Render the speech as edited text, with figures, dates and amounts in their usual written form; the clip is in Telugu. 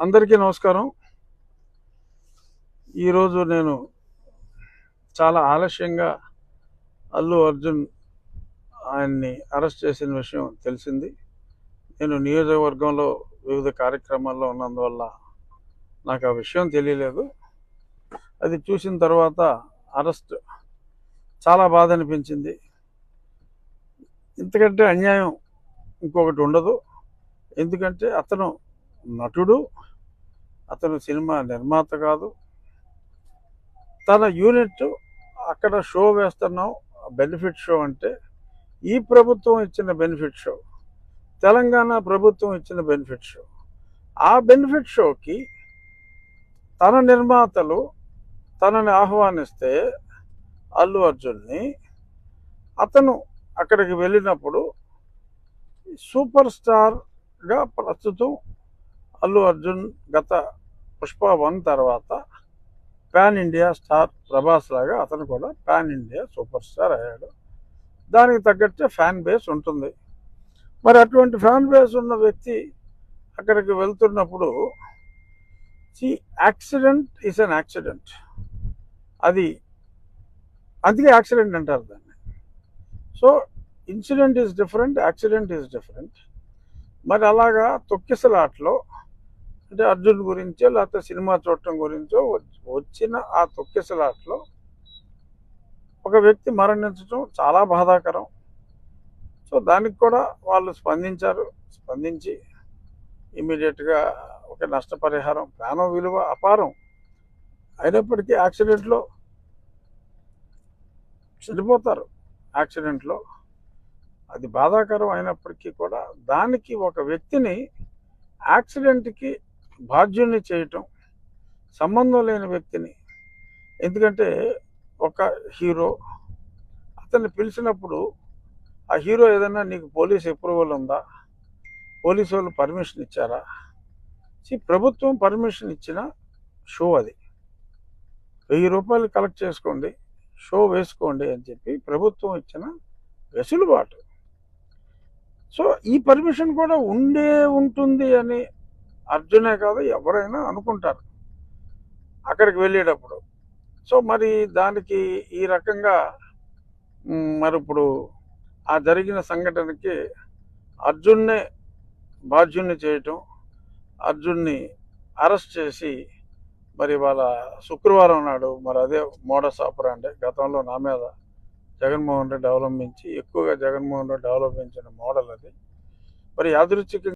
అందరికీ నమస్కారం. ఈరోజు నేను చాలా ఆలస్యంగా అల్లు అర్జున్ ఆయన్ని అరెస్ట్ చేసిన విషయం తెలిసింది. నేను నియోజకవర్గంలో వివిధ కార్యక్రమాల్లో ఉన్నందువల్ల నాకు ఆ విషయం తెలియలేదు. అది చూసిన తర్వాత అరెస్ట్ చాలా బాధ అనిపించింది. ఇంతకంటే అన్యాయం ఇంకొకటి ఉండదు. ఎందుకంటే అతను నటుడు, అతను సినిమా నిర్మాత కాదు. తన యూనిట్ అక్కడ షో వేస్తున్నాం, బెనిఫిట్ షో అంటే ఈ ప్రభుత్వం ఇచ్చిన బెనిఫిట్ షో, తెలంగాణ ప్రభుత్వం ఇచ్చిన బెనిఫిట్ షో. ఆ బెనిఫిట్ షోకి తన నిర్మాతలు తనని ఆహ్వానిస్తే అల్లు అర్జున్ని, అతను అక్కడికి వెళ్ళినప్పుడు సూపర్ స్టార్గా ప్రస్తుతం అల్లు అర్జున్ గత పుష్ప 1 తర్వాత పాన్ ఇండియా స్టార్ ప్రభాస్ లాగా అతను కూడా పాన్ ఇండియా సూపర్ స్టార్ అయ్యాడు. దానికి తగ్గట్టే ఫ్యాన్ బేస్ ఉంటుంది. మరి అటువంటి ఫ్యాన్ బేస్ ఉన్న వ్యక్తి అక్కడికి వెళ్తున్నప్పుడు యాక్సిడెంట్ ఈజ్ అన్ యాక్సిడెంట్. అది అందుకే యాక్సిడెంట్ అంటారు దాన్ని. So incident is different, accident is different. మరి అలాగా తొక్కిసలాట్లో అంటే అర్జున్ గురించో లేకపోతే సినిమా చూడటం గురించో వచ్చిన ఆ తొక్కిసలాట్లో ఒక వ్యక్తి మరణించడం చాలా బాధాకరం. సో దానికి కూడా వాళ్ళు స్పందించి ఇమీడియట్గా ఒక నష్టపరిహారం, ప్రాణం విలువ అపారం అయినప్పటికీ యాక్సిడెంట్లో చనిపోతారు. యాక్సిడెంట్లో అది బాధాకరం అయినప్పటికీ కూడా దానికి ఒక వ్యక్తిని యాక్సిడెంట్కి బాధ్యుని చేయటం, సంబంధం లేని వ్యక్తిని. ఎందుకంటే ఒక హీరో అతన్ని పిలిచినప్పుడు ఆ హీరో ఏదైనా నీకు పోలీస్ అప్రూవల్ ఉందా, పోలీసు వాళ్ళు పర్మిషన్ ఇచ్చారా? ప్రభుత్వం పర్మిషన్ ఇచ్చిన షో అది. 1000 రూపాయలు కలెక్ట్ చేసుకోండి, షో వేసుకోండి అని చెప్పి ప్రభుత్వం ఇచ్చిన వెసులుబాటు. సో ఈ పర్మిషన్ కూడా ఉంటుంది అని అర్జునే కాదు ఎవరైనా అనుకుంటారు అక్కడికి వెళ్ళేటప్పుడు. సో మరి దానికి ఈ రకంగా మరి ఇప్పుడు ఆ జరిగిన సంఘటనకి అర్జున్నే బాధ్యుణ్ణి చేయటం, అర్జున్ని అరెస్ట్ చేసి మరి వాళ్ళ శుక్రవారం నాడు మరి అదే మోడస్ ఆపరాండే గతంలో నా మీద జగన్మోహన్ రెడ్డి అవలంబించి ఎక్కువగా జగన్మోహన్ రెడ్డి అవలంబించిన మోడల్ అది. మరి యాదృచ్ఛికంగా